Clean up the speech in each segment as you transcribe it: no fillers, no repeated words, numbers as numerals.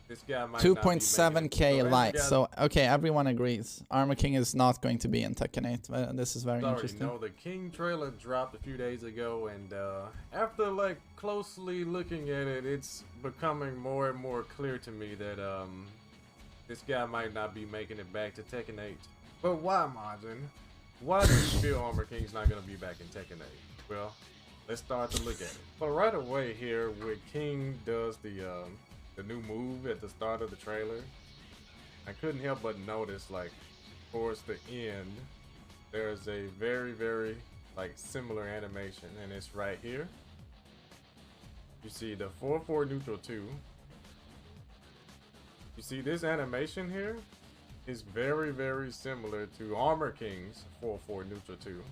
This guy might not be making it. 2.7k likes. So, okay, everyone agrees. Armor King is not going to be in Tekken 8. This is very interesting. You know, the King trailer dropped a few days ago, and after like closely looking at it, it's becoming more and more clear to me that this guy might not be making it back to Tekken 8. But why, Majin? Why do you feel Armor King's not going to be back in Tekken 8? Well, let's start to look at it. But right away here, where King does the new move at the start of the trailer, I couldn't help but notice, like, towards the end, there's a very, very, like, similar animation, and it's right here. You see the 4-4 neutral 2. You see this animation here is very, very similar to Armor King's 4-4 neutral 2.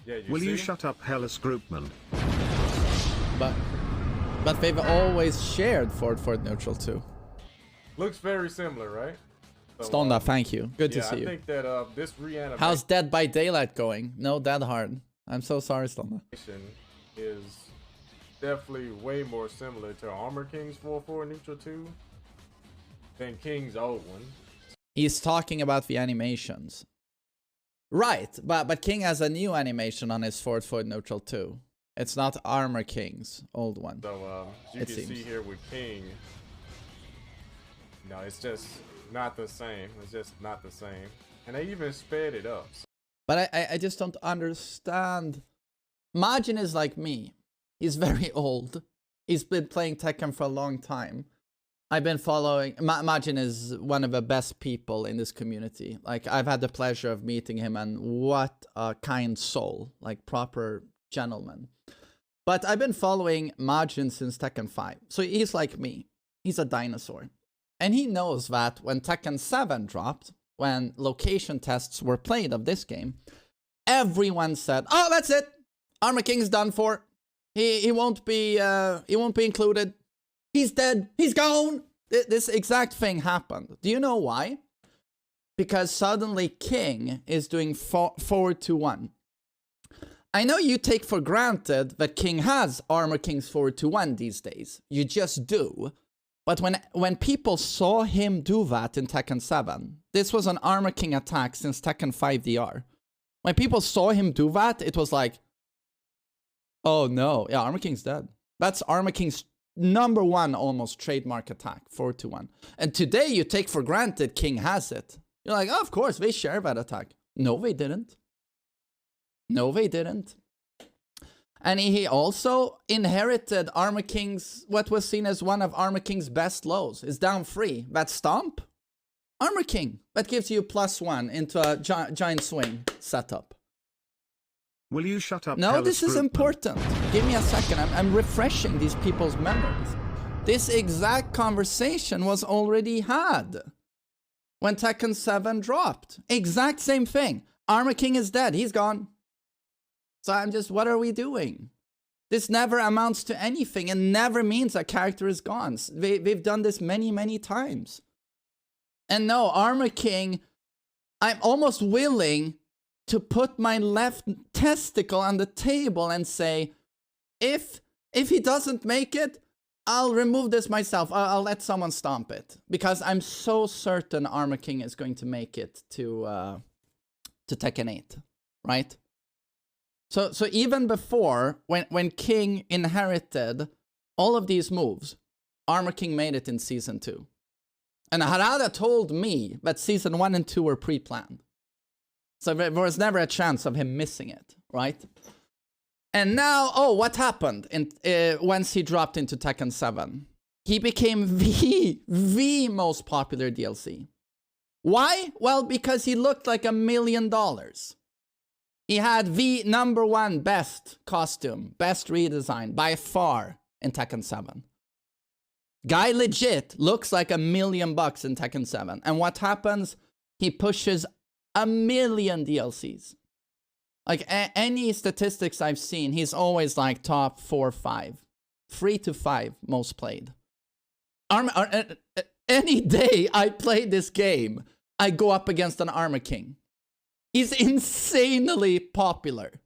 Yeah, Will you shut up, Hellas Groupman? But they've always shared forward neutral too. Looks very similar, right? So, Stonda, thank you. Good to see you. I think that this reanimation. How's Dead by Daylight going? No, Dead Hard. I'm so sorry, Stonda. Is definitely way more similar to Armor King's 4-4 neutral 2 than King's old one. He's talking about the animations. Right, but King has a new animation on his forward neutral 2. It's not Armor King's old one. So, as you can see here with King, no, it's just not the same. It's just not the same. And they even sped it up. But I just don't understand. Majin is like me. He's very old. He's been playing Tekken for a long time. I've been following... Majin is one of the best people in this community. Like, I've had the pleasure of meeting him, and what a kind soul. Like, proper gentleman. But I've been following Majin since Tekken 5. So he's like me. He's a dinosaur. And he knows that when Tekken 7 dropped, when location tests were played of this game, everyone said, "Oh, that's it. Armor King's done for. He won't be included. He's dead. He's gone." This exact thing happened. Do you know why? Because suddenly King is doing forward to 1. I know you take for granted that King has Armor King's forward to 1 these days. You just do. But when people saw him do that in Tekken 7, this was an Armor King attack since Tekken 5 DR. When people saw him do that, it was like, oh no, yeah, Armor King's dead. That's Armor King's #1 almost trademark attack, 4-1. And today you take for granted King has it. You're like, oh, of course, they share that attack. No, they didn't. No, they didn't. And he also inherited Armor King's, what was seen as one of Armor King's best lows, is down 3. That stomp, Armor King, that gives you +1 into a giant swing setup. Will you shut up? No, this is important. Give me a second. I'm refreshing these people's memories. This exact conversation was already had when Tekken 7 dropped. Exact same thing. Armor King is dead. He's gone. So I'm just, what are we doing? This never amounts to anything and never means a character is gone. They've done this many, many times. And no, Armor King, I'm almost willing to put my left testicle on the table and say, if he doesn't make it, I'll remove this myself. I'll let someone stomp it. Because I'm so certain Armor King is going to make it to Tekken 8, right? So even before, when King inherited all of these moves, Armor King made it in Season 2. And Harada told me that Season 1 and 2 were pre-planned. So there was never a chance of him missing it, right? And now, oh, what happened once he dropped into Tekken 7? He became the most popular DLC. Why? Well, because he looked like $1 million. He had the #1 best costume, best redesign by far in Tekken 7. Guy legit looks like $1 million in Tekken 7. And what happens? He pushes 1 million DLCs. Like any statistics I've seen, he's always like top 4 or 5. 3 to 5 most played. Any day I play this game, I go up against an Armor King. He's insanely popular.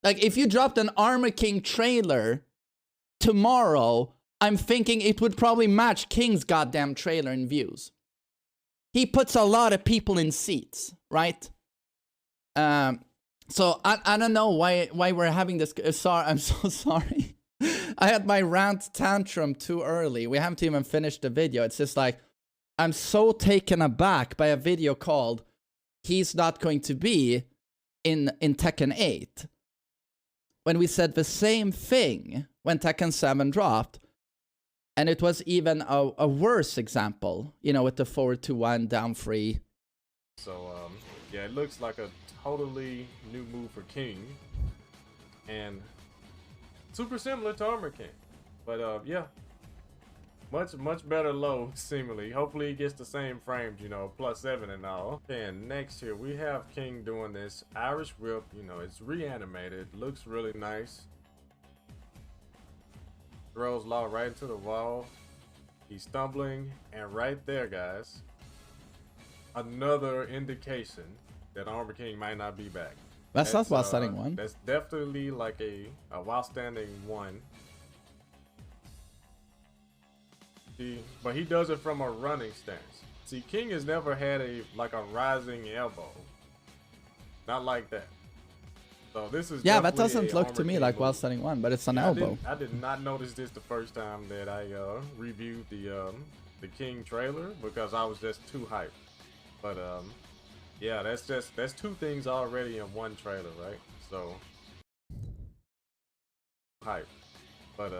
Like, if you dropped an Armor King trailer tomorrow, I'm thinking it would probably match King's goddamn trailer in views. He puts a lot of people in seats, right? So I don't know why we're having this. Sorry, I'm so sorry. I had my rant tantrum too early. We haven't even finished the video. It's just like, I'm so taken aback by a video called "He's Not Going to Be in Tekken 8." When we said the same thing when Tekken 7 dropped, and it was even a worse example, you know, with the forward to 1, down 3. So, yeah, it looks like a totally new move for King. And super similar to Armor King. But, yeah. Much better low, seemingly. Hopefully he gets the same frames, you know, +7 and all. And next here, we have King doing this Irish whip. You know, it's reanimated. Looks really nice. Throws Law right into the wall. He's stumbling. And right there, guys, another indication that Armor King might not be back. That's not while standing 1. That's definitely like a while standing 1. But he does it from a running stance. See, King has never had a rising elbow. Not like that. So this is that doesn't look to me like while standing 1, but it's an elbow. I did not notice this the first time that I reviewed the King trailer because I was just too hyped. But yeah, that's 2 things already in one trailer, right? So hype. But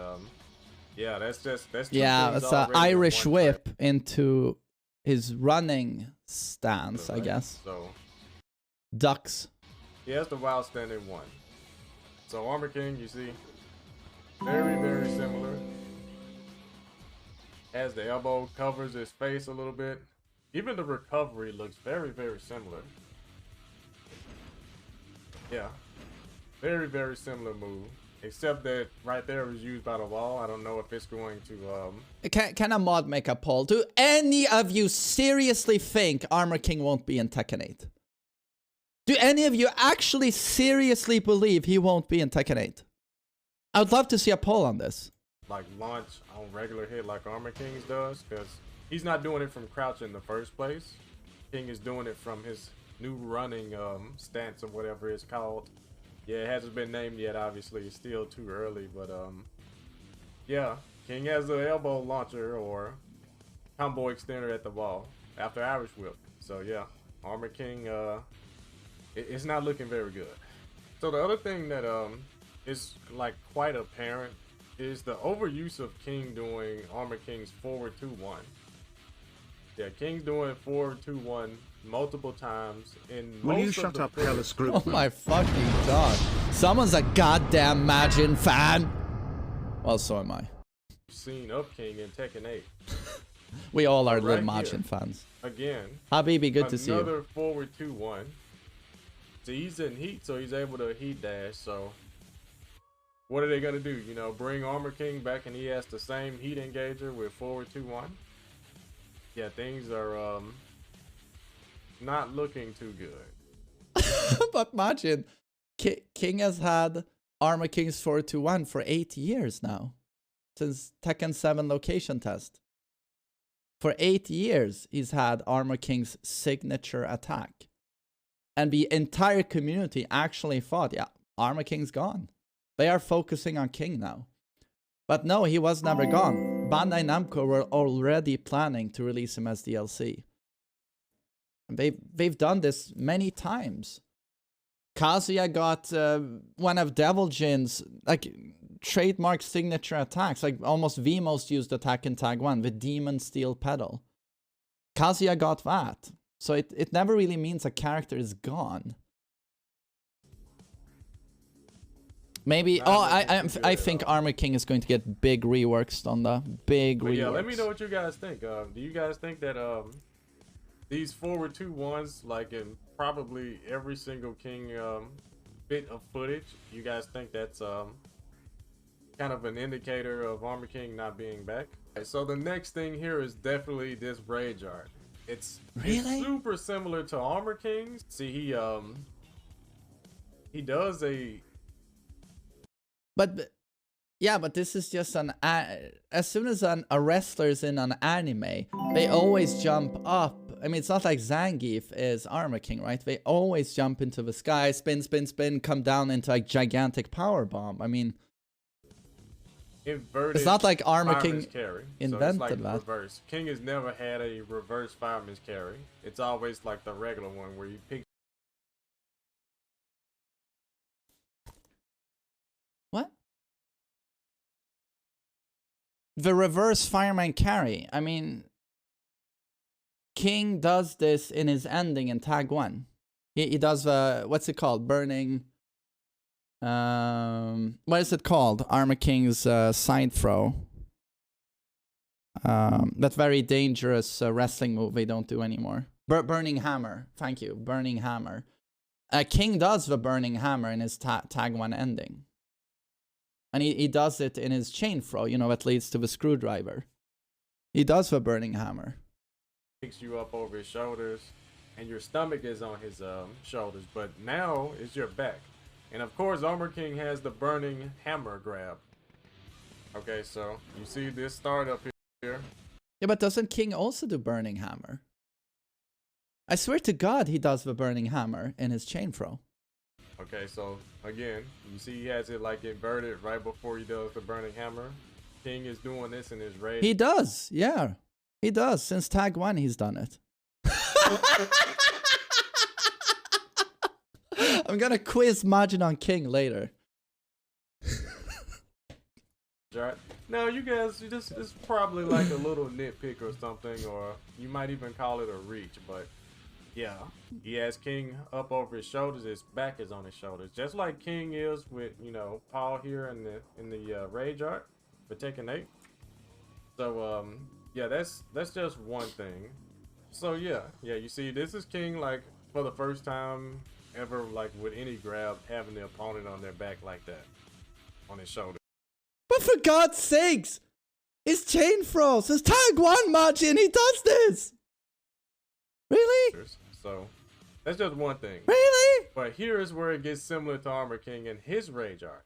yeah, that's 2 yeah, things it's an already in Irish one whip trailer. into his running stance, Right? I guess. So Ducks. he has the wild standing 1. So Armor King, you see, very similar. As the elbow covers his face a little bit. Even the recovery looks very similar. Yeah, very similar move. Except that right there was used by the wall. I don't know if it's going to Can a mod make a poll? Do any of you seriously think Armor King won't be in Tekken 8? Do any of you actually seriously believe he won't be in Tekken 8? I would love to see a poll on this. like launch on regular hit like Armor King's does, because he's not doing it from crouch in the first place. King is doing it from his new running stance or whatever it's called. Yeah, it hasn't been named yet, obviously. It's still too early, but yeah, King has the elbow launcher or combo extender at the wall after Irish whip. So yeah, Armor King, it's not looking very good. So the other thing that is like quite apparent is the overuse of King doing Armor King's forward 2-1. Yeah, King's doing forward 2-1 multiple times in Will most you of shut the up, footage. Hellas Group? Oh my fucking god. Someone's a goddamn Majin fan. Well, so am I. Seen of King in Tekken 8. We all are Right little here. Majin fans. Again, Habibi, good to see you. another forward 2-1. So he's in heat, so he's able to heat dash. So what are they gonna do? You know, bring Armor King back and he has the same heat engager with forward 2-1. Yeah, things are not looking too good. But Majin, King has had Armor King's 4-1 for 8 years now. Since Tekken 7 location test. For 8 years, he's had Armor King's signature attack. And the entire community actually thought, yeah, Armor King's gone. They are focusing on King now. But no, he was never gone. Bandai Namco were already planning to release him as DLC. They've done this many times. Kazuya got one of Devil Jin's like trademark signature attacks, like almost the most used attack in Tag 1, the Demon Steel Pedal. Kazuya got that. So it never really means a character is gone. Maybe, I think Armor King is going to get big reworks on the big reworks. Yeah, let me know what you guys think. Do you guys think that these forward 2-1s, like in probably every single King bit of footage, you guys think that's kind of an indicator of Armor King not being back? Okay, so the next thing here is definitely this rage art. It's super similar to Armor King's. See, he does a. But Yeah, but this is just an... as soon as a wrestler's in an anime, they always jump up. I mean, it's not like Zangief is Armor King, right? They always jump into the sky, spin, spin, spin, come down into a gigantic power bomb. I mean... Inverted it's not like Armor King carry. invented so it's like that. Reverse. King has never had a reverse fireman's carry. It's always like the regular one where you pick... What? The reverse fireman carry. I mean, King does this in his ending in Tag 1. He does the, what's it called? Burning... what is it called? Armor King's side throw. That very dangerous wrestling move they don't do anymore. Burning hammer. Thank you. Burning hammer. King does the burning hammer in his Tag 1 ending. And he does it in his chain throw, you know, that leads to the screwdriver. He does the burning hammer. Picks you up over his shoulders, and your stomach is on his shoulders, but now it's your back. And of course, Armor King has the burning hammer grab. Okay, so you see this start up here. Yeah, but doesn't King also do burning hammer? I swear to God, he does the burning hammer in his chain throw. Okay, so again, you see he has it like inverted right before he does the burning hammer. King is doing this in his rage. He does, yeah. He does. Since Tag 1, he's done it. I'm gonna quiz Majin on King later. Right. Now, you guys, it's probably like a little nitpick or something, or you might even call it a reach, but yeah, he has King up over his shoulders. His back is on his shoulders, just like King is with, you know, Paul here in the Rage art for Tekken 8. So yeah, that's just one thing. So yeah, you see, this is King like for the first time ever, like with any grab, having the opponent on their back like that, on his shoulder. But for God's sakes, his chain throws, his Tag 1 Majin, he does this. Really? So that's just one thing. Really? But here is where it gets similar to Armor King in his Rage art.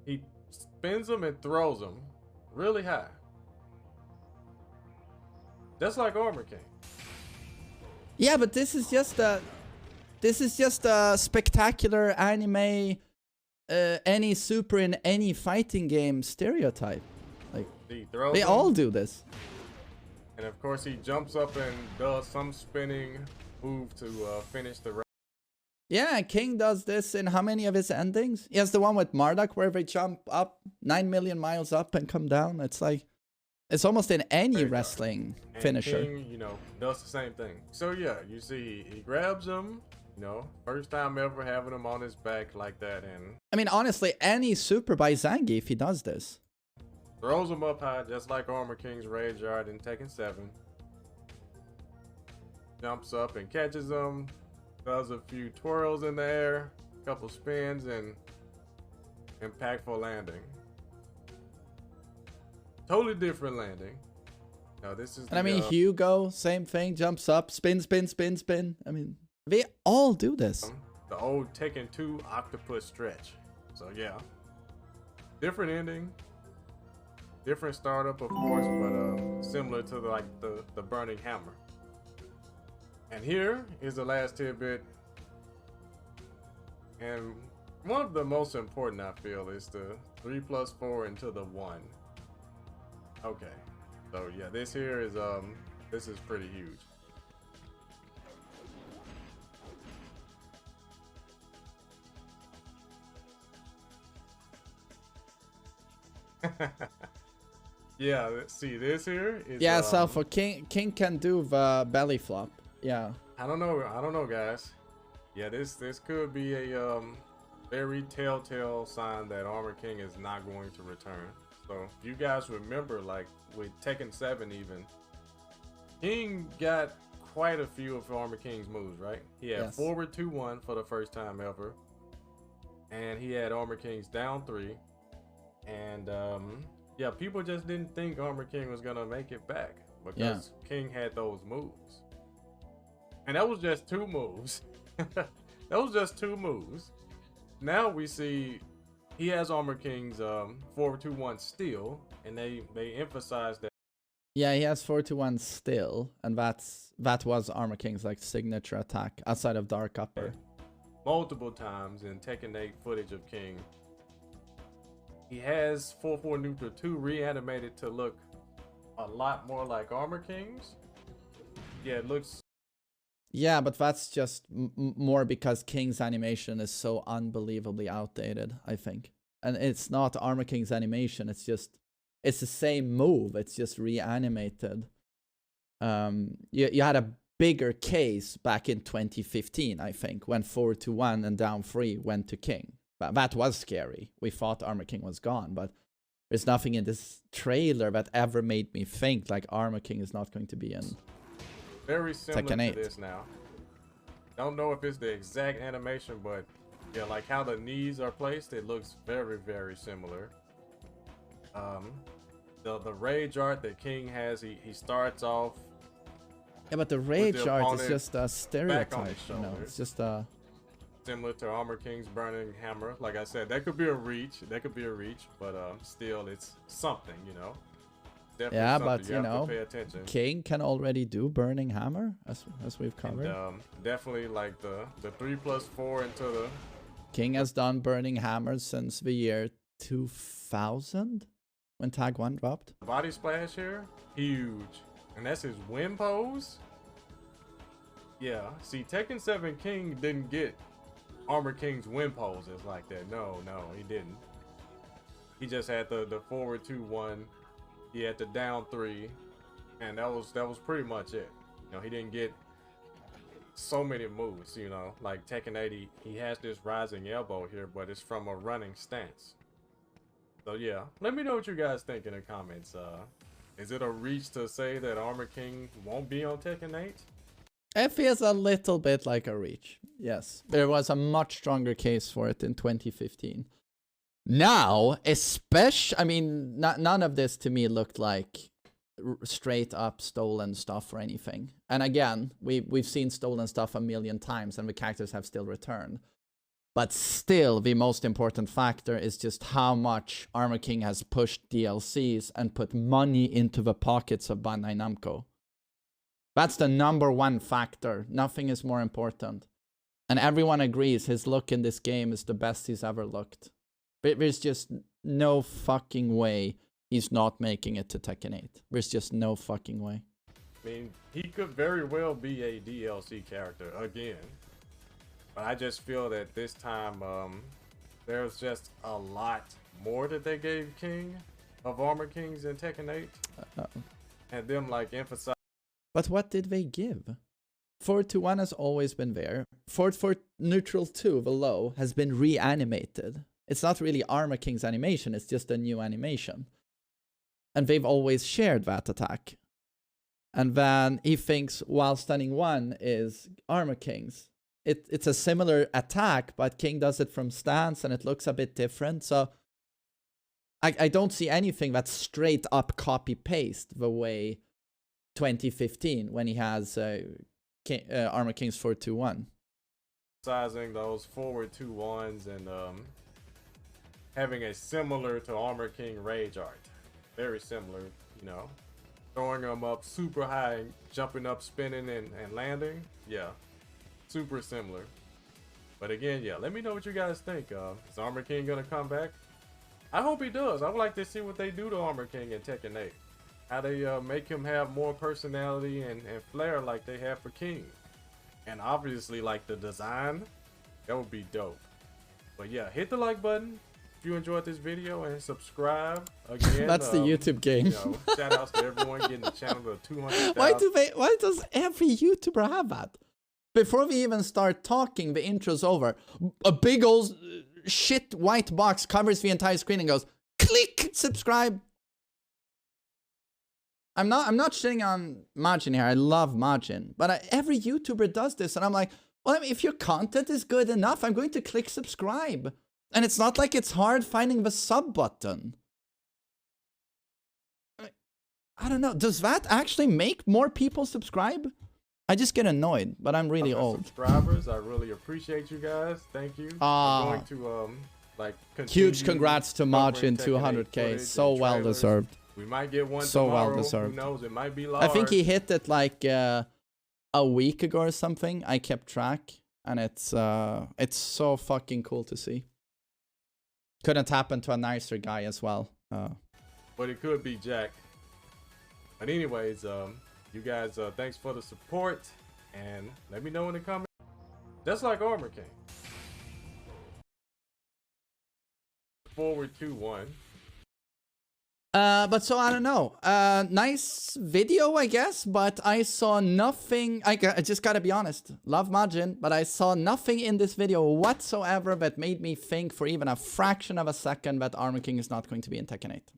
He spins them and throws them really high, just like Armor King. Yeah, but this is just a spectacular anime, any super in any fighting game stereotype. Like they all do this. And of course, he jumps up and does some spinning move to finish the round. Yeah, King does this in how many of his endings? He has the one with Marduk where they jump up 9 million miles up and come down. It's like, it's almost in any wrestling finisher. King, you know, does the same thing. So yeah, you see, he grabs him, you know, first time ever having him on his back like that, and I mean, honestly, any super by Zangief, he does this. Throws him up high, just like Armor King's Rage art in Tekken 7. Jumps up and catches him, does a few twirls in the air, couple spins, and impactful landing. Totally different landing. No, this is. And I mean, Hugo, same thing, jumps up, spin, spin, spin, spin. I mean, they all do this. The old Tekken 2 octopus stretch. So yeah, different ending. Different startup, of course, but similar to the burning hammer. And here is the last tidbit, and one of the most important, I feel, is the 3 + 4 into the 1. Okay, so yeah, this here is this is pretty huge. Yeah, see, this here is... Yeah, so for King can do the belly flop. Yeah. I don't know, guys. Yeah, this could be a very telltale sign that Armor King is not going to return. So, if you guys remember, like, with Tekken 7 even, King got quite a few of Armor King's moves, right? He had forward 2-1 for the first time ever. And he had Armor King's down 3. And, yeah, people just didn't think Armor King was gonna make it back because King had those moves. And that was just 2 moves. That was just 2 moves. Now we see he has Armor King's 4-2-1 still, and they emphasize that. Yeah, he has 4-1 still, and that was Armor King's like signature attack outside of Dark Upper. Multiple times in Tekken 8 footage of King. He has 4-4 neutral 2 reanimated to look a lot more like Armor King's. Yeah, it looks. Yeah, but that's just more because King's animation is so unbelievably outdated, I think. And it's not Armor King's animation, it's the same move, it's just reanimated. You had a bigger case back in 2015, I think, when 4-1 and down 3 went to King. That was scary. We thought Armor King was gone, but there's nothing in this trailer that ever made me think like Armor King is not going to be in very similar Tekken 8. To this now. Don't know if it's the exact animation, but yeah, like how the knees are placed, it looks very, very similar. The rage art that King has, he starts off. Yeah, but the rage art is just a stereotype, you know. It's just a similar to Armor King's burning hammer. Like I said, that could be a reach. But still, it's something, you know. Definitely yeah, but you know, pay attention. King can already do burning hammer, as we've covered. And, definitely like the 3+4 into the. King has done burning hammers since the year 2000 when Tag 1 dropped. Body splash here, huge, and that's his win pose. Yeah, see, Tekken 7 King didn't get Armor King's win poses like that. No, he didn't. He just had the forward 2-1. He had the down 3, and that was pretty much it. You know, he didn't get so many moves. You know, like Tekken 80, he has this rising elbow here, but it's from a running stance. So yeah, let me know what you guys think in the comments. Is it a reach to say that Armor King won't be on Tekken 8? It feels a little bit like a reach. Yes, there was a much stronger case for it in 2015. Now, I mean, none of this to me looked like straight up stolen stuff or anything. And again, we've seen stolen stuff a million times and the characters have still returned. But still, the most important factor is just how much Armor King has pushed DLCs and put money into the pockets of Bandai Namco. That's the #1 factor. Nothing is more important. And everyone agrees his look in this game is the best he's ever looked. There's just no fucking way he's not making it to Tekken 8. There's just no fucking way. I mean, he could very well be a DLC character again. But I just feel that this time, there's just a lot more that they gave King of Armor Kings in Tekken 8. And them like emphasize. But what did they give? 4-1 has always been there. 4 neutral 2, the low, has been reanimated. It's not really Armor King's animation, it's just a new animation. And they've always shared that attack. And then he thinks while stunning 1 is Armor King's. It's a similar attack, but King does it from stance and it looks a bit different. So I don't see anything that's straight up copy-paste the way 2015 when he has Armor King's 4-2-1. Sizing those forward 2-1s and having a similar to Armor King rage art. Very similar, you know. Throwing them up super high, jumping up, spinning, and landing. Yeah, super similar. But again, yeah, let me know what you guys think. Is Armor King gonna come back? I hope he does. I would like to see what they do to Armor King in Tekken 8. How they make him have more personality and flair like they have for King. And obviously, like the design, that would be dope. But yeah, hit the like button if you enjoyed this video and subscribe again. That's the YouTube game. You know, shout outs to everyone getting the channel to 200,000. Why does every YouTuber have that? Before we even start talking, the intro's over. A big old shit white box covers the entire screen and goes, click subscribe. I'm not shitting on Majin here. I love Majin. But every YouTuber does this. And I'm like, well, I mean, if your content is good enough, I'm going to click subscribe. And it's not like it's hard finding the sub button. I don't know. Does that actually make more people subscribe? I just get annoyed, but I'm really old. Subscribers, I really appreciate you guys. Thank you. I'm going to like Huge congrats to covering Majin, Tekken 8 200k. footage So and well trailers. deserved. We might get one So well tomorrow. deserved. Who knows? It might be large. I think he hit it like a week ago or something. I kept track, and it's so fucking cool to see. Couldn't happen to a nicer guy as well. But it could be Jack. But anyways, you guys, thanks for the support, and let me know in the comments. That's like Armor King. Forward 2-1. But so I don't know. Nice video, I guess, but I saw nothing. I just gotta be honest. Love Majin, but I saw nothing in this video whatsoever that made me think for even a fraction of a second that Armor King is not going to be in Tekken 8.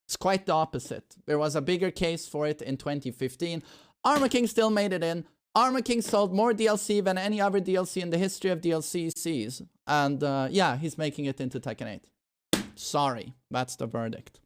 It's quite the opposite. There was a bigger case for it in 2015. Armor King still made it in. Armor King sold more DLC than any other DLC in the history of DLCs. And yeah, he's making it into Tekken 8. Sorry, that's the verdict.